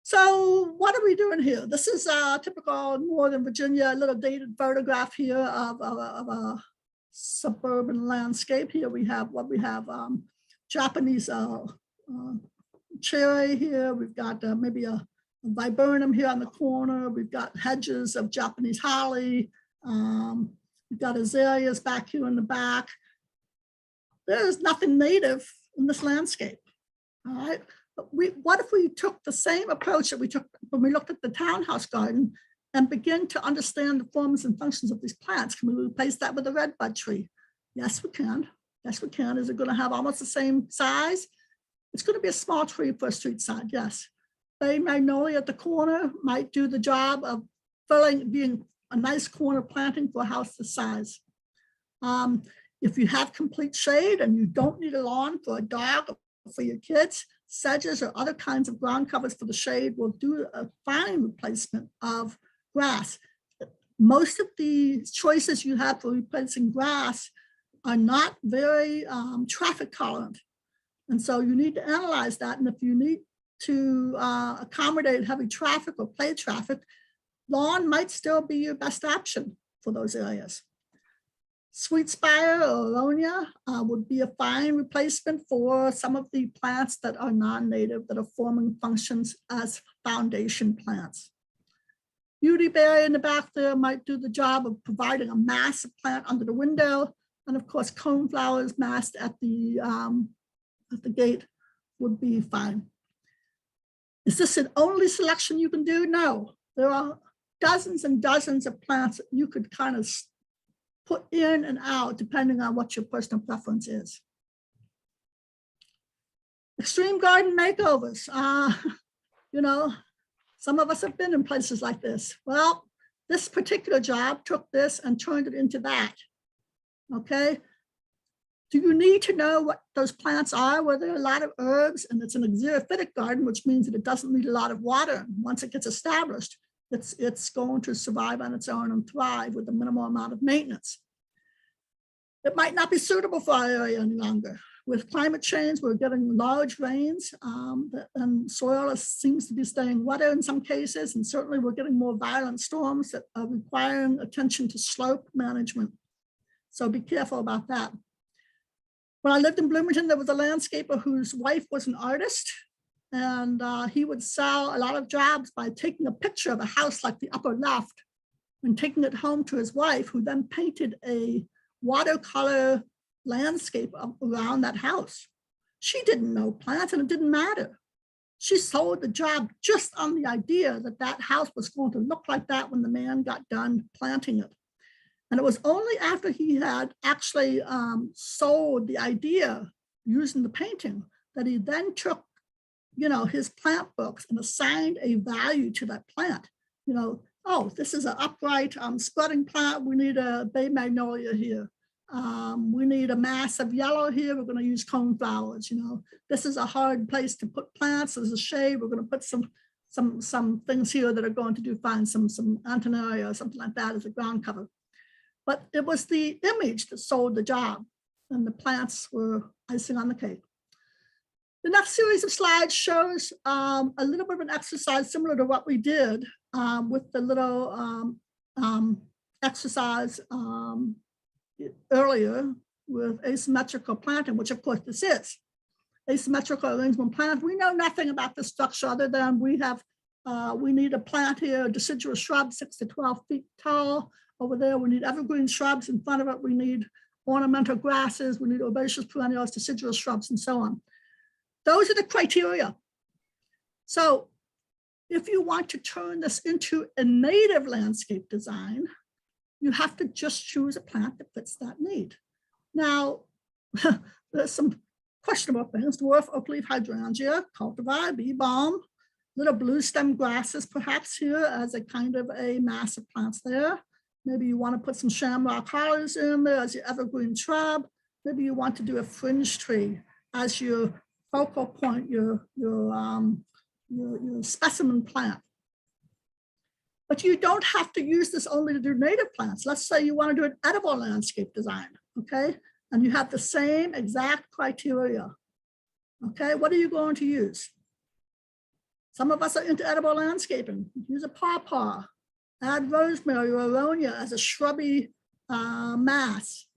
So what are we doing here? This is a typical Northern Virginia, a little dated photograph here of a suburban landscape. Here we have Japanese cherry here. We've got maybe a viburnum here on the corner. We've got hedges of Japanese holly. We've got azaleas back here in the back. There's nothing native in this landscape, all right? But what if we took the same approach that we took when we looked at the townhouse garden and begin to understand the forms and functions of these plants? Can we replace that with a redbud tree? Yes, we can. Yes, we can. Is it going to have almost the same size? It's going to be a small tree for a street side, yes. Bay magnolia at the corner might do the job of being a nice corner planting for a house this size. If you have complete shade and you don't need a lawn for a dog or for your kids, sedges or other kinds of ground covers for the shade will do a fine replacement of grass. Most of the choices you have for replacing grass are not very traffic tolerant. And so you need to analyze that. And if you need to accommodate heavy traffic or play traffic, lawn might still be your best option for those areas. Sweet spire or aronia would be a fine replacement for some of the plants that are non-native that are forming functions as foundation plants. Beautyberry in the back there might do the job of providing a massive plant under the window. And of course, coneflowers massed at the gate would be fine. Is this an only selection you can do? No, there are dozens and dozens of plants that you could kind of put in and out depending on what your personal preference is. Extreme garden makeovers. You know, some of us have been in places like this. Well, this particular job took this and turned it into that. Okay. Do you need to know what those plants are? Well, there are a lot of herbs, and it's an xerophytic garden, which means that it doesn't need a lot of water. Once it gets established, it's going to survive on its own and thrive with a minimal amount of maintenance. It might not be suitable for our area any longer. With climate change, we're getting large rains, and soil seems to be staying wetter in some cases, and certainly we're getting more violent storms that are requiring attention to slope management. So be careful about that. When I lived in Bloomington, there was a landscaper whose wife was an artist, and he would sell a lot of jobs by taking a picture of a house like the upper left and taking it home to his wife, who then painted a watercolor landscape around that house. She didn't know plants, and it didn't matter. She sold the job just on the idea that that house was going to look like that when the man got done planting it. And it was only after he had actually sold the idea using the painting that he then took, you know, his plant books and assigned a value to that plant. You know, oh, this is an upright spreading plant. We need a bay magnolia here. We need a mass of yellow here. We're going to use coneflowers. You know, this is a hard place to put plants. There's a shade. We're going to put some things here that are going to do fine. Some Antonaria or something like that as a ground cover. But it was the image that sold the job, and the plants were icing on the cake. The next series of slides shows a little bit of an exercise similar to what we did with the little exercise earlier with asymmetrical planting, which of course this is. Asymmetrical arrangement plant. We know nothing about this structure other than we need a plant here, a deciduous shrub 6 to 12 feet tall. Over there, we need evergreen shrubs. In front of it, we need ornamental grasses. We need herbaceous perennials, deciduous shrubs, and so on. Those are the criteria. So if you want to turn this into a native landscape design, you have to just choose a plant that fits that need. Now, there's some questionable things. Dwarf oak leaf hydrangea, cultivar, bee balm, little blue stem grasses perhaps here as a kind of a mass of plants there. Maybe you want to put some shamrock hollies in there as your evergreen shrub. Maybe you want to do a fringe tree as your focal point, your specimen plant. But you don't have to use this only to do native plants. Let's say you want to do an edible landscape design, okay? And you have the same exact criteria, okay? What are you going to use? Some of us are into edible landscaping. Use a pawpaw. Add rosemary or aronia as a shrubby mass.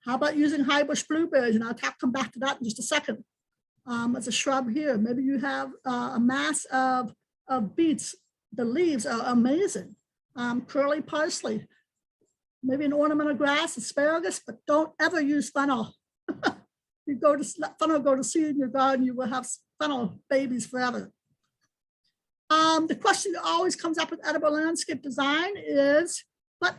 How about using high bush blueberries? And I'll come back to that in just a second. As a shrub here, maybe you have a mass of beets. The leaves are amazing. Curly parsley, maybe an ornamental grass, asparagus, but don't ever use fennel. You let fennel go to seed in your garden, you will have fennel babies forever. The question that always comes up with edible landscape design is, but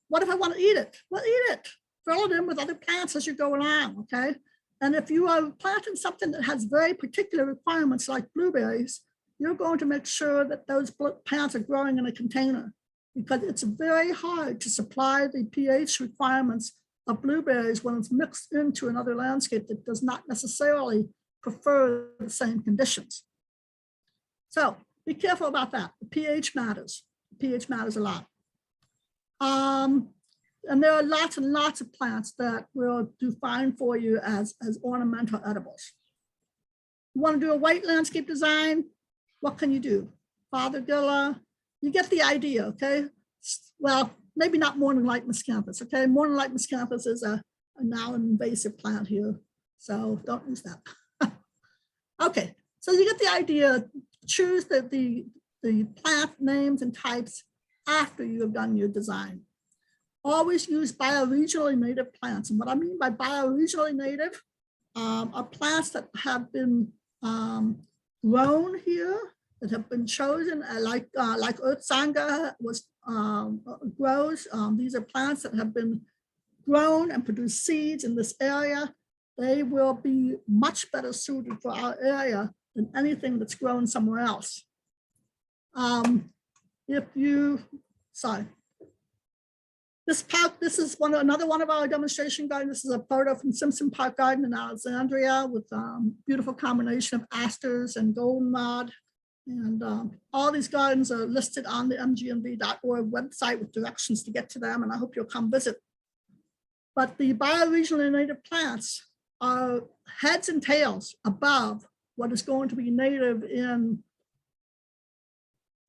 what if I want to eat it? Well, eat it. Fill it in with other plants as you go along, okay? And if you are planting something that has very particular requirements like blueberries, you're going to make sure that those plants are growing in a container, because it's very hard to supply the pH requirements of blueberries when it's mixed into another landscape that does not necessarily prefer the same conditions. So be careful about that. The pH matters. The pH matters a lot. And there are lots and lots of plants that will do fine for you as ornamental edibles. You want to do a white landscape design? What can you do? Fothergilla, you get the idea, okay? Well, maybe not morning light miscanthus, okay? Morning light miscanthus is a now invasive plant here, so don't use that. Okay, so you get the idea. Choose the plant names and types, after you have done your design. Always use bioregionally native plants. And what I mean by bioregionally native are plants that have been grown here, that have been chosen, like Earth Sangha grows. These are plants that have been grown and produce seeds in this area. They will be much better suited for our area than anything that's grown somewhere else. This is another one of our demonstration gardens. This is a photo from Simpson Park Garden in Alexandria with beautiful combination of asters and goldenrod. And all these gardens are listed on the mgnv.org website with directions to get to them, and I hope you'll come visit. But the bioregionally native plants are heads and tails above what is going to be native in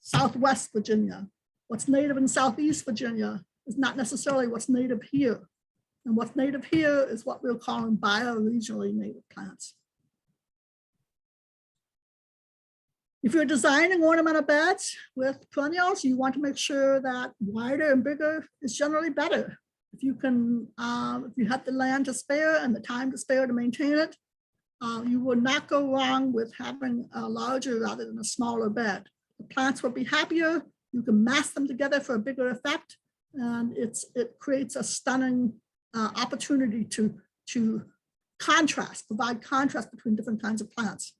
Southwest Virginia. What's native in Southeast Virginia is not necessarily what's native here. And what's native here is what we're calling bioregionally native plants. If you're designing ornamental beds with perennials, you want to make sure that wider and bigger is generally better. If you can, if you have the land to spare and the time to spare to maintain it, you will not go wrong with having a larger rather than a smaller bed. The plants will be happier. You can mass them together for a bigger effect, and it creates a stunning opportunity to provide contrast between different kinds of plants.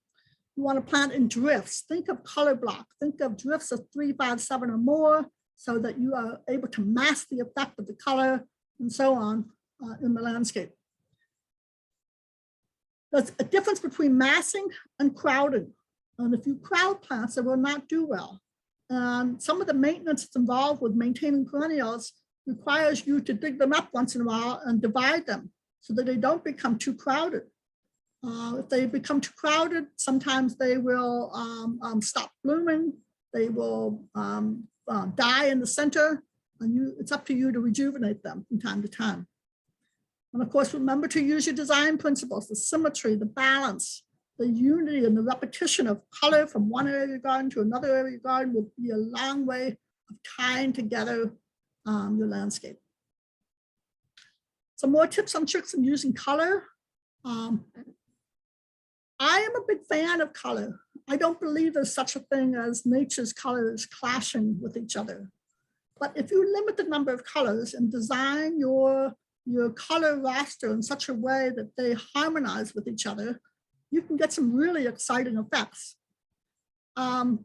You want to plant in drifts. Think of color block. Think of drifts of 3, 5, 7 or more, so that you are able to mask the effect of the color and so on in the landscape. There's a difference between massing and crowding. And if you crowd plants, they will not do well. And some of the maintenance that's involved with maintaining perennials requires you to dig them up once in a while and divide them so that they don't become too crowded. If they become too crowded, sometimes they will stop blooming. They will die in the center, and it's up to you to rejuvenate them from time to time. And of course, remember to use your design principles, the symmetry, the balance, the unity, and the repetition of color from one area of your garden to another area of your garden will be a long way of tying together your landscape. Some more tips and tricks in using color. I am a big fan of color. I don't believe there's such a thing as nature's colors clashing with each other. But if you limit the number of colors and design your color roster in such a way that they harmonize with each other, you can get some really exciting effects. I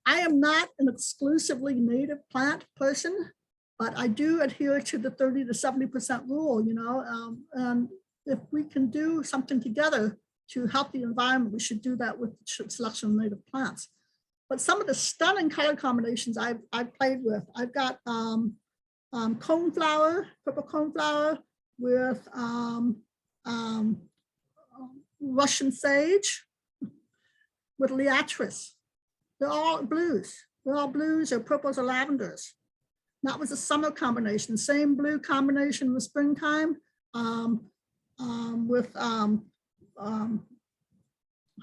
am not an exclusively native plant person, but I do adhere to the 30 to 70% rule, and if we can do something together to help the environment, we should do that with the selection of native plants. But some of the stunning color combinations I've played with, I've got coneflower, purple coneflower with Russian sage with liatris. They're all blues. They're all blues or purples or lavenders. That was a summer combination. Same blue combination in the springtime with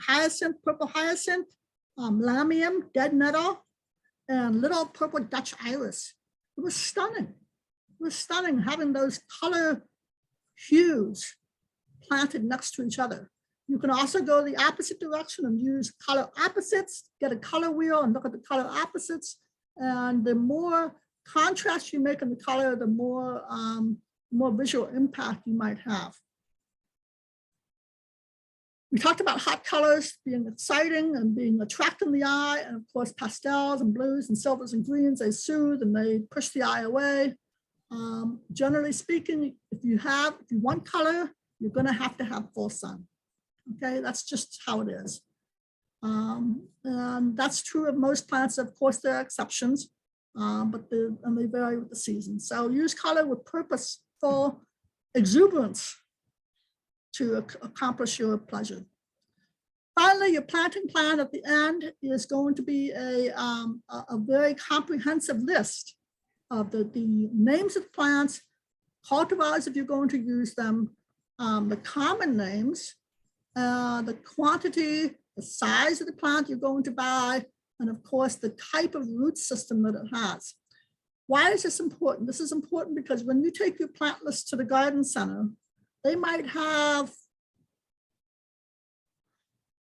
hyacinth, purple hyacinth, lamium, dead nettle, and little purple Dutch iris. It was stunning. It was stunning having those color hues planted next to each other. You can also go the opposite direction and use color opposites, get a color wheel and look at the color opposites. And the more contrast you make in the color, the more visual impact you might have. We talked about hot colors being exciting and being attracting the eye, and of course pastels and blues and silvers and greens, they soothe and they push the eye away. Generally speaking, if you want color, you're going to have full sun. Okay, that's just how it is. And that's true of most plants. Of course, there are exceptions, but they vary with the season. So use color with purposeful exuberance to accomplish your pleasure. Finally, your planting plan at the end is going to be a very comprehensive list of the names of plants, cultivars if you're going to use them, the common names, the quantity, the size of the plant you're going to buy, and of course the type of root system that it has. Why is this important? This is important because when you take your plant list to the garden center, they might have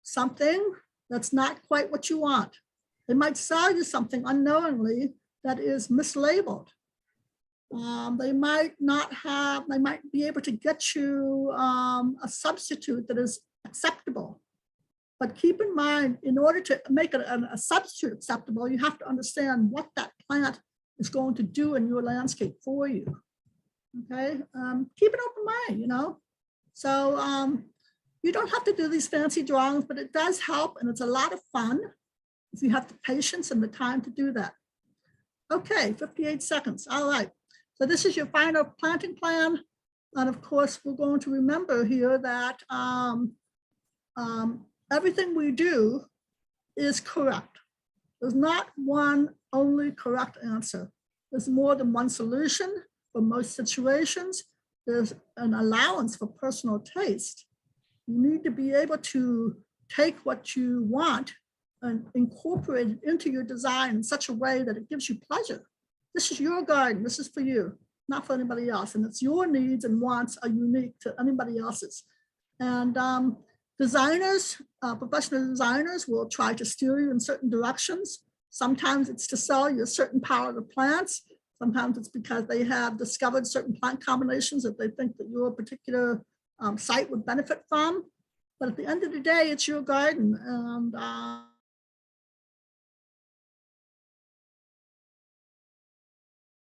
something that's not quite what you want. They might sell you something unknowingly that is mislabeled. They might be able to get you a substitute that is acceptable. But keep in mind, in order to make a substitute acceptable, you have to understand what that plant is going to do in your landscape for you. Okay, keep an open mind, you know. So you don't have to do these fancy drawings, but it does help, and it's a lot of fun if you have the patience and the time to do that. Okay, 58 seconds. All right. So this is your final planting plan. And of course, we're going to remember here that everything we do is correct. There's not one only correct answer. There's more than one solution for most situations. There's an allowance for personal taste. You need to be able to take what you want and incorporate it into your design in such a way that it gives you pleasure. This is your garden. This is for you, not for anybody else. And it's your needs and wants are unique to anybody else's. And designers, professional designers will try to steer you in certain directions. Sometimes it's to sell you a certain power of the plants. Sometimes it's because they have discovered certain plant combinations that they think that your particular site would benefit from. But at the end of the day, it's your garden. And